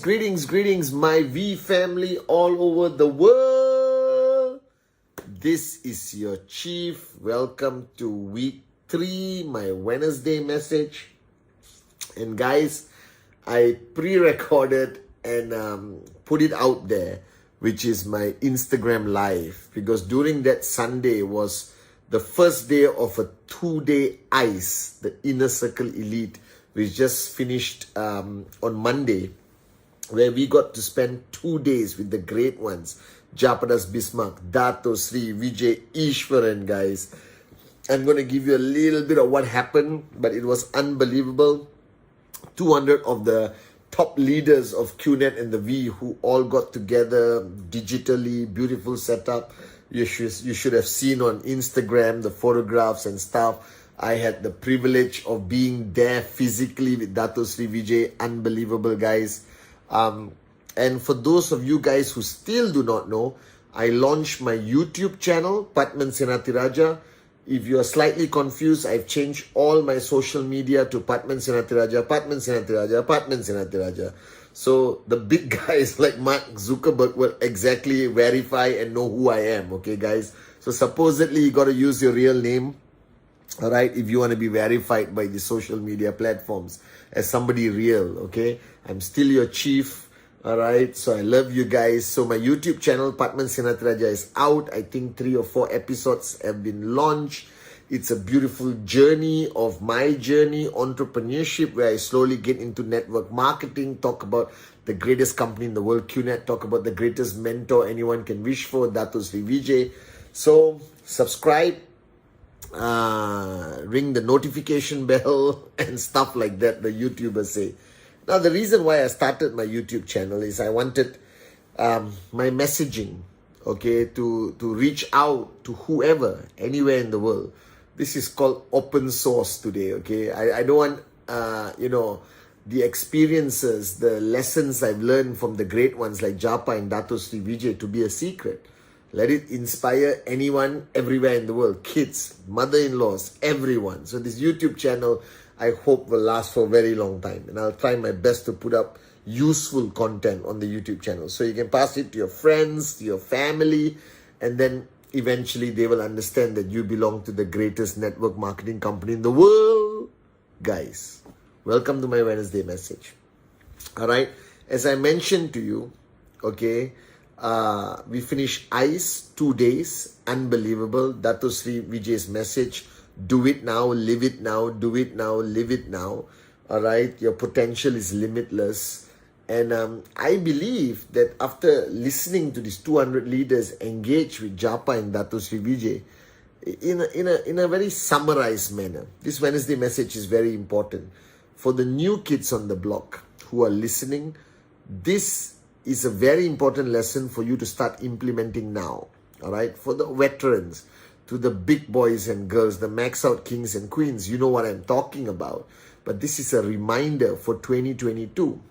Greetings, my V family all over the world. This is your Chief. Welcome to week 3, my Wednesday message. And guys, I pre-recorded and put it out there, which is my Instagram live, because during that Sunday was the first day of a 2-day ICE, the Inner Circle Elite, which just finished on Monday, where we got to spend 2 days with the great ones, Japadas Bismarck, Dato Sri Vijay Ishwaran, guys. I'm going to give you a little bit of what happened, but it was unbelievable. 200 of the top leaders of QNet and the V who all got together digitally, beautiful setup. You should have seen on Instagram the photographs and stuff. I had the privilege of being there physically with Dato Sri Vijay. Unbelievable, guys. And for those of you guys who still do not know, I launched my YouTube channel, Padman Senatiraja. If you are slightly confused, I've changed all my social media to Padman Senatiraja, Padman Senatiraja, Padman Senatiraja. So the big guys like Mark Zuckerberg will exactly verify and know who I am, okay guys? So supposedly you got to use your real name, all right, if you want to be verified by the social media platforms as somebody real, okay? I'm still your chief, all right? So I love you guys. So my YouTube channel, Padman Senatiraja, is out. I think 3 or 4 episodes have been launched. It's a beautiful journey of my journey, entrepreneurship, where I slowly get into network marketing, talk about the greatest company in the world, QNet, talk about the greatest mentor anyone can wish for, Dato Sri Vijay. So subscribe, ring the notification bell and stuff like that, the YouTubers say. Now, the reason why I started my YouTube channel is I wanted my messaging, okay, to reach out to whoever, anywhere in the world. This is called open source today, okay? I don't want, the experiences, the lessons I've learned from the great ones like Japa and Dato Sri Vijay to be a secret. Let it inspire anyone everywhere in the world, kids, mother-in-laws, everyone. So this YouTube channel, I hope, will last for a very long time. And I'll try my best to put up useful content on the YouTube channel. So you can pass it to your friends, to your family, and then eventually they will understand that you belong to the greatest network marketing company in the world. Guys, welcome to my Wednesday message. All right. As I mentioned to you, okay, we finished ICE 2 days. Unbelievable. Dato Sri Vijay's message. Do it now, live it now, do it now, live it now. All right. Your potential is limitless. And I believe that after listening to these 200 leaders engage with Japa and Dato Sri Vijay in a very summarized manner, this Wednesday message is very important. For the new kids on the block who are listening, this is a very important lesson for you to start implementing now. All right. For the veterans, to the big boys and girls, the max out kings and queens, you know what I'm talking about. But this is a reminder for 2022.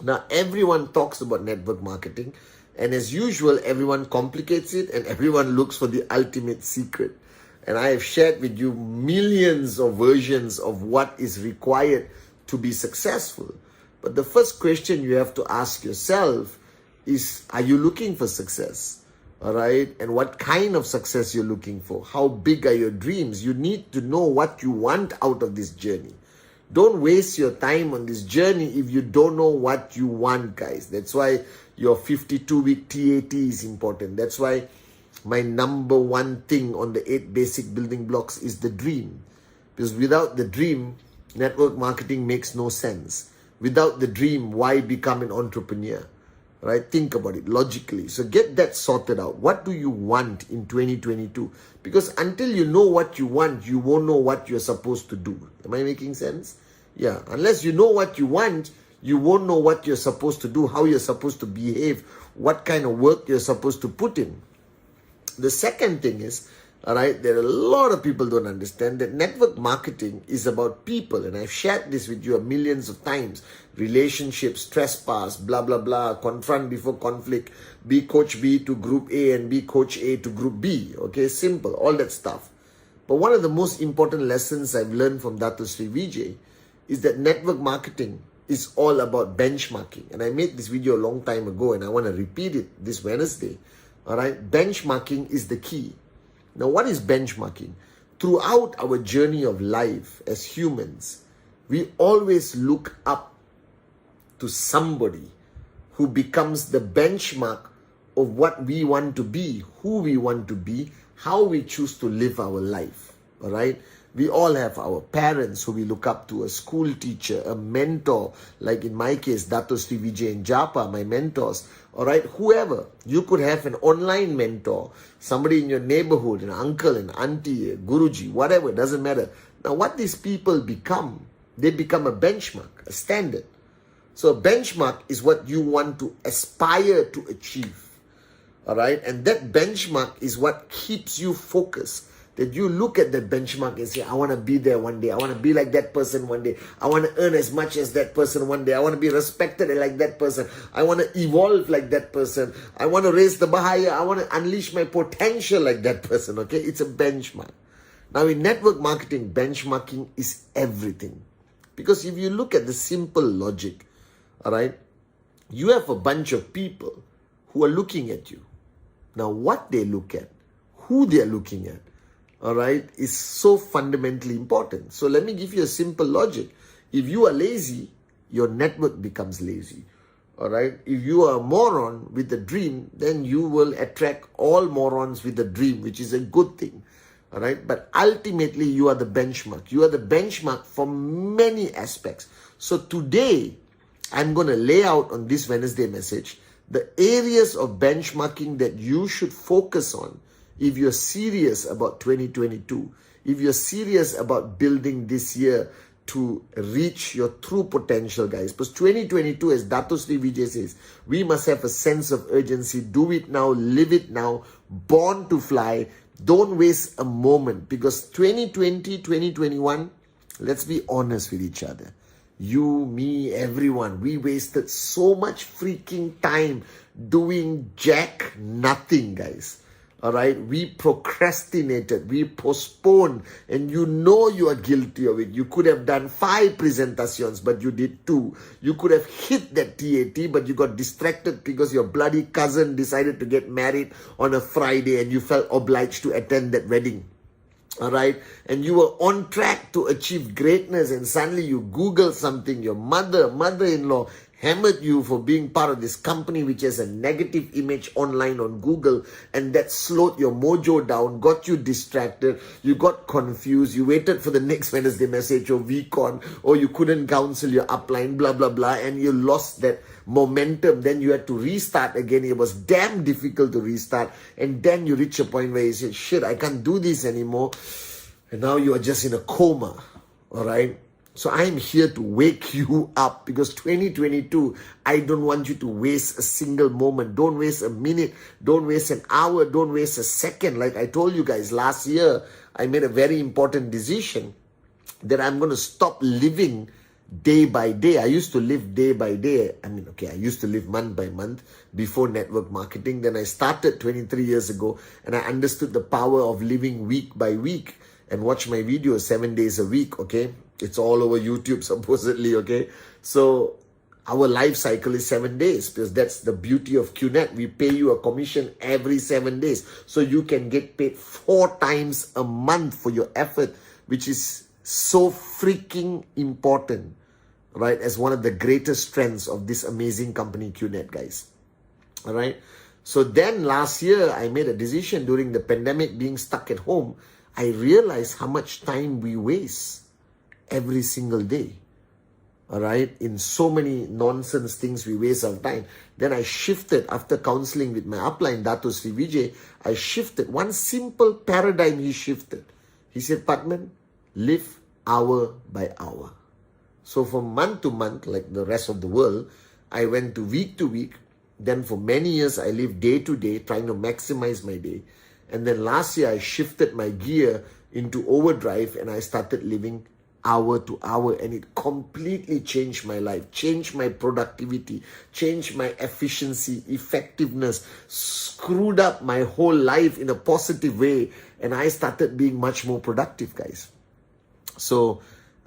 Now, everyone talks about network marketing, and as usual, everyone complicates it and everyone looks for the ultimate secret. And I have shared with you millions of versions of what is required to be successful. But the first question you have to ask yourself is, are you looking for success? All right. And what kind of success you're looking for? How big are your dreams? You need to know what you want out of this journey. Don't waste your time on this journey if you don't know what you want, guys. That's why your 52-week TAT is important. That's why my number one thing on the 8 basic building blocks is the dream. Because without the dream, network marketing makes no sense. Without the dream, why become an entrepreneur? Right? Think about it logically. So get that sorted out. What do you want in 2022? Because until you know what you want, you won't know what you're supposed to do. Am I making sense? Yeah. Unless you know what you want, you won't know what you're supposed to do, how you're supposed to behave, what kind of work you're supposed to put in. The second thing is, all right, there are a lot of people don't understand that network marketing is about people. And I've shared this with you millions of times. Relationships, trespass, blah, blah, blah, confront before conflict, be coach B to group A and be coach A to group B. Okay, simple, all that stuff. But one of the most important lessons I've learned from Dato Sri Vijay is that network marketing is all about benchmarking. And I made this video a long time ago and I want to repeat it this Wednesday. All right, benchmarking is the key. Now, what is benchmarking? Throughout our journey of life as humans, we always look up to somebody who becomes the benchmark of what we want to be, who we want to be, how we choose to live our life. All right? We all have our parents who we look up to, a school teacher, a mentor, like in my case, Dato Sri Vijay and Japa, my mentors. All right, whoever. You could have an online mentor, somebody in your neighborhood, an uncle, an auntie, a Guruji, whatever, doesn't matter. Now, what these people become, they become a benchmark, a standard. So a benchmark is what you want to aspire to achieve. All right, and that benchmark is what keeps you focused. That you look at that benchmark and say, I want to be there one day. I want to be like that person one day. I want to earn as much as that person one day. I want to be respected like that person. I want to evolve like that person. I want to raise the bar higher. I want to unleash my potential like that person. Okay, it's a benchmark. Now in network marketing, benchmarking is everything. Because if you look at the simple logic, all right, you have a bunch of people who are looking at you. Now what they look at, who they are looking at, all right, is so fundamentally important. So let me give you a simple logic. If you are lazy, your network becomes lazy. All right. If you are a moron with a dream, then you will attract all morons with a dream, which is a good thing. All right. But ultimately, you are the benchmark. You are the benchmark for many aspects. So today, I'm going to lay out on this Wednesday message the areas of benchmarking that you should focus on if you're serious about 2022, if you're serious about building this year to reach your true potential, guys. Because 2022, as Dato Sri Vijay says, we must have a sense of urgency. Do it now, live it now, born to fly. Don't waste a moment. Because 2020, 2021, let's be honest with each other. You, me, everyone, we wasted so much freaking time doing jack nothing, guys. All right, we procrastinated, we postponed, and you know you are guilty of it. You could have done 5 presentations, but you did 2. You could have hit that TAT, but you got distracted because your bloody cousin decided to get married on a Friday and you felt obliged to attend that wedding. All right, and you were on track to achieve greatness, and suddenly you Google something, your mother-in-law hammered you for being part of this company which has a negative image online on Google, and that slowed your mojo down, got you distracted, you got confused, you waited for the next Wednesday message or VCon, or you couldn't counsel your upline, blah, blah, blah, and you lost that momentum. Then you had to restart again. It was damn difficult to restart, and then you reach a point where you say, shit, I can't do this anymore, and now you are just in a coma. All right. So I'm here to wake you up, because 2022, I don't want you to waste a single moment. Don't waste a minute. Don't waste an hour. Don't waste a second. Like I told you guys, last year, I made a very important decision that I'm going to stop living day by day. I used to live day by day. I used to live month by month before network marketing. Then I started 23 years ago, and I understood the power of living week by week. And watch my videos 7 days a week, okay? It's all over YouTube, supposedly, okay? So our life cycle is 7 days, because that's the beauty of QNet. We pay you a commission every 7 days. So you can get paid 4 times a month for your effort, which is so freaking important, right? As one of the greatest strengths of this amazing company, QNet, guys. All right? So then last year, I made a decision during the pandemic, being stuck at home. I realized how much time we waste every single day. All right, in so many nonsense things we waste our time. Then I shifted, after counseling with my upline, Dato Sri Vijay, I shifted. One simple paradigm he shifted. He said, Padman, live hour by hour. So from month to month, like the rest of the world, I went to week. Then for many years, I lived day to day, trying to maximize my day. And then last year, I shifted my gear into overdrive, and I started living hour to hour, and it completely changed my life, changed my productivity, changed my efficiency, effectiveness, screwed up my whole life in a positive way, and I started being much more productive, guys. So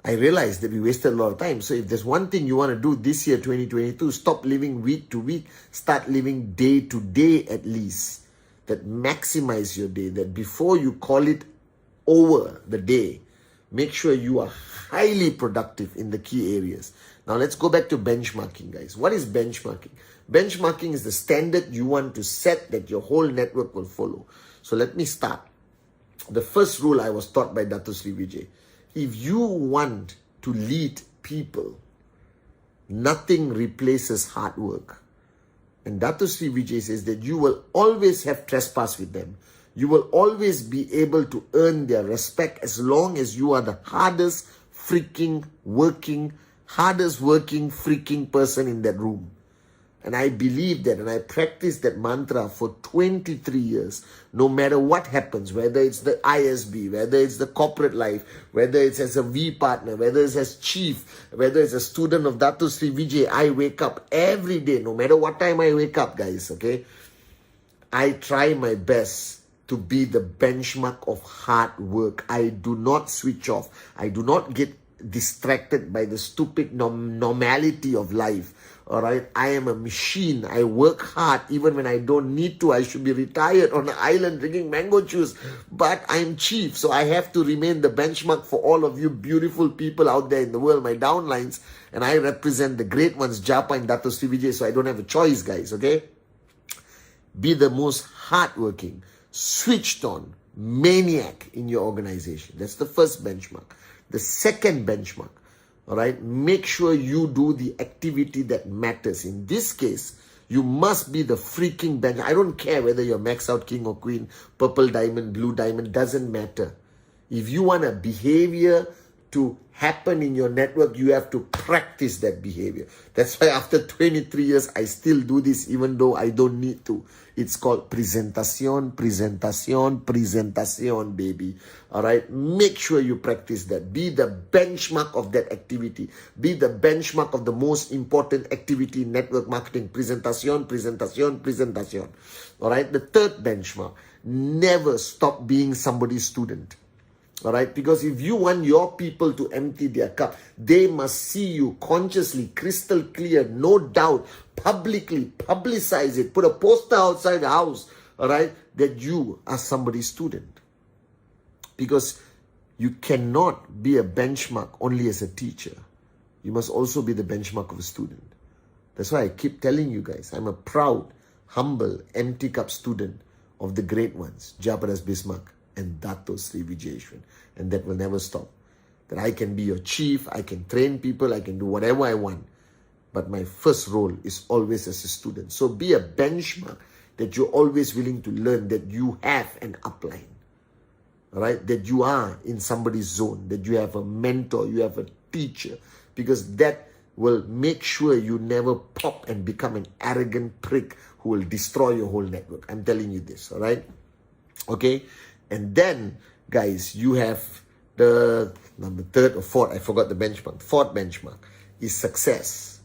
I realized that we wasted a lot of time. So if there's one thing you want to do this year, 2022, stop living week to week, start living day to day at least. That maximize your day, that before you call it over the day, make sure you are highly productive in the key areas. Now let's go back to benchmarking, guys. What is benchmarking? Benchmarking is the standard you want to set that your whole network will follow. So let me start. The first rule I was taught by Dato Sri Vijay. If you want to lead people, nothing replaces hard work. And Dato Sri Vijay says that you will always have trespass with them. You will always be able to earn their respect as long as you are the hardest freaking working person in that room. And I believe that, and I practiced that mantra for 23 years. No matter what happens, whether it's the ISB, whether it's the corporate life, whether it's as a V partner, whether it's as chief, whether it's a student of Dato Sri Vijay, I wake up every day, no matter what time I wake up, guys, okay? I try my best to be the benchmark of hard work. I do not switch off. I do not get distracted by the stupid normality of life. All right, I am a machine. I work hard even when I don't need to. I should be retired on an island drinking mango juice, but I'm chief, so I have to remain the benchmark for all of you beautiful people out there in the world, my downlines, and I represent the great ones, Japa and Dato Sri Vijay, so I don't have a choice, guys, okay? Be the most hardworking, switched on maniac in your organization. That's the first benchmark. The second benchmark, all right, make sure you do the activity that matters. In this case, you must be the freaking bench. I don't care whether you're max out king or queen, purple diamond, blue diamond, doesn't matter. If you want a behavior to happen in your network, you have to practice that behavior. That's why after 23 years, I still do this even though I don't need to. It's called presentación, baby. All right, make sure you practice that. Be the benchmark of that activity. Be the benchmark of the most important activity in network marketing. Presentación. All right, the third benchmark, never stop being somebody's student. All right, because if you want your people to empty their cup, they must see you consciously, crystal clear, no doubt, publicly, publicize it, put a poster outside the house, all right, that you are somebody's student. Because you cannot be a benchmark only as a teacher. You must also be the benchmark of a student. That's why I keep telling you guys, I'm a proud, humble, empty cup student of the great ones, Japadas Bismarck and Dato Sri Vijayeshwan, and that will never stop. That I can be your chief, I can train people, I can do whatever I want, but my first role is always as a student. So be a benchmark that you're always willing to learn, that you have an upline, all right, that you are in somebody's zone, that you have a mentor, you have a teacher, because that will make sure you never pop and become an arrogant prick who will destroy your whole network. I'm telling you this, all right? Okay? And then, guys, you have the number third or fourth, I forgot the benchmark. Fourth benchmark is success.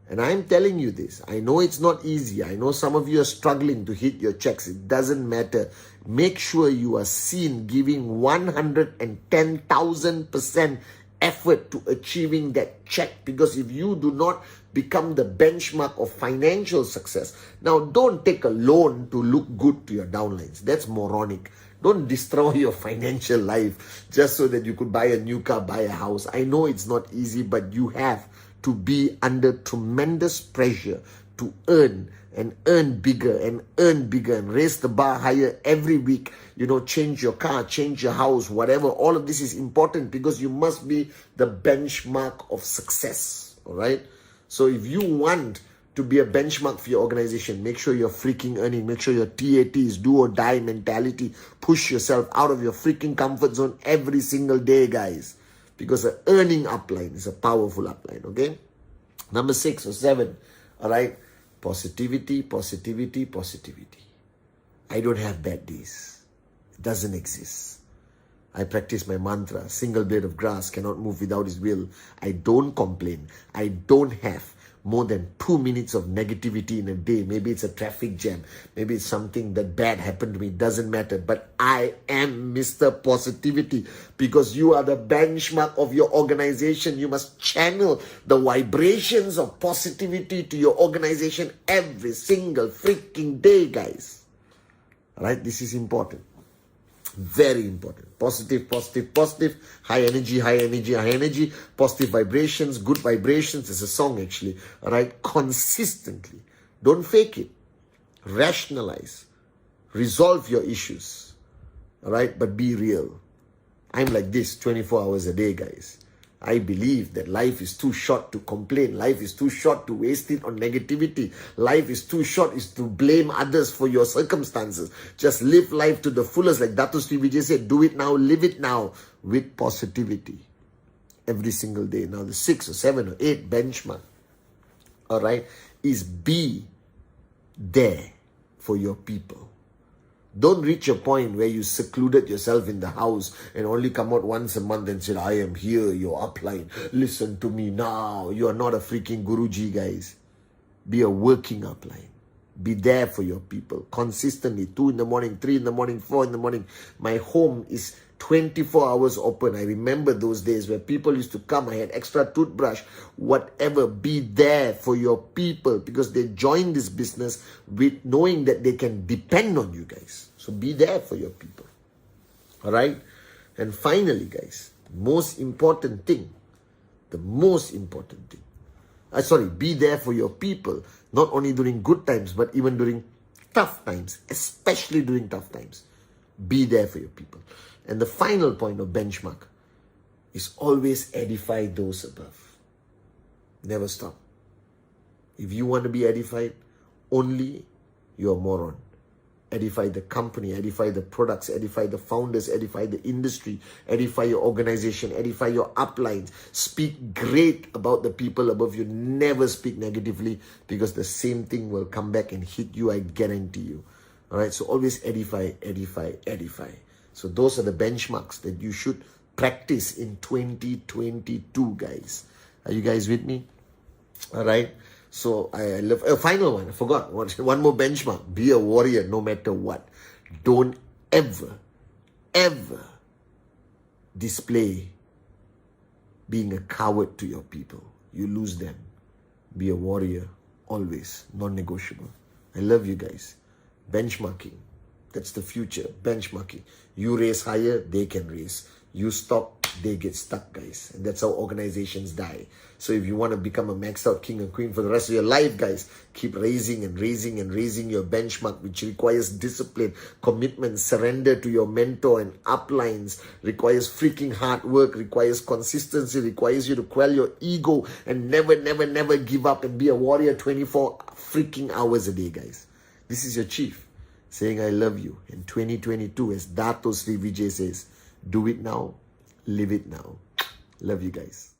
And I'm telling you this. I know it's not easy. I know some of you are struggling to hit your checks. It doesn't matter. Make sure you are seen giving 110,000% effort to achieving that check. Because if you do not become the benchmark of financial success, now don't take a loan to look good to your downlines. That's moronic. Don't destroy your financial life just so that you could buy a new car, buy a house. I know it's not easy, but you have to be under tremendous pressure to earn and earn bigger and raise the bar higher every week. You know, change your car, change your house, whatever. All of this is important because you must be the benchmark of success. All right. So if you want to be a benchmark for your organization, make sure you're freaking earning. Make sure your TAT is do or die mentality. Push yourself out of your freaking comfort zone every single day, guys. Because an earning upline is a powerful upline, okay? Number 6 or 7, all right? Positivity. I don't have bad days. It doesn't exist. I practice my mantra. Single blade of grass cannot move without his will. I don't complain. I don't have more than 2 minutes of negativity in a day. Maybe it's a traffic jam. Maybe it's something that bad happened to me. It doesn't matter. But I am Mr. Positivity, because you are the benchmark of your organization. You must channel the vibrations of positivity to your organization every single freaking day, guys. All right? This is important. Very important. Positive, positive, positive. High energy, high energy, high energy. Positive vibrations, good vibrations. It's a song actually. Alright? Consistently. Don't fake it. Rationalize. Resolve your issues. Alright? But be real. I'm like this 24 hours a day, guys. I believe that life is too short to complain. Life is too short to waste it on negativity. Life is too short is to blame others for your circumstances. Just live life to the fullest. Like Dato Sri Vijay said, do it now, live it now with positivity. Every single day. Now the 6 or 7 or 8 benchmark, all right, is be there for your people. Don't reach a point where you secluded yourself in the house and only come out once a month and say, I am here, your upline. Listen to me now. You are not a freaking Guruji, guys. Be a working upline. Be there for your people consistently. 2 in the morning, 3 in the morning, 4 in the morning. My home is 24 hours open. I remember those days where people used to come. I had extra toothbrush, whatever. Be there for your people, because they join this business with knowing that they can depend on you guys. So be there for your people. All right. And finally, guys, the most important thing, be there for your people, not only during good times, but even during tough times, especially during tough times. Be there for your people. And the final point of benchmark is always edify those above. Never stop. If you want to be edified, only you're a moron. Edify the company, edify the products, edify the founders, edify the industry, edify your organization, edify your uplines. Speak great about the people above you. Never speak negatively, because the same thing will come back and hit you, I guarantee you. All right, so always edify, edify, edify. So those are the benchmarks that you should practice in 2022, guys. Are you guys with me? All right. So I love a final one. I forgot one more benchmark. Be a warrior no matter what. Don't ever display being a coward to your people. You lose them. Be a warrior always, non-negotiable. I love you guys. Benchmarking. That's the future. Benchmarking. You raise higher, they can raise. You stop, they get stuck, guys. And that's how organizations die. So if you want to become a maxed out king and queen for the rest of your life, guys, keep raising and raising and raising your benchmark, which requires discipline, commitment, surrender to your mentor and uplines, requires freaking hard work, requires consistency, requires you to quell your ego and never give up and be a warrior 24 freaking hours a day, guys. This is your chief saying, I love you. In 2022, as Dato Sri Vijay says, do it now, live it now. Love you guys.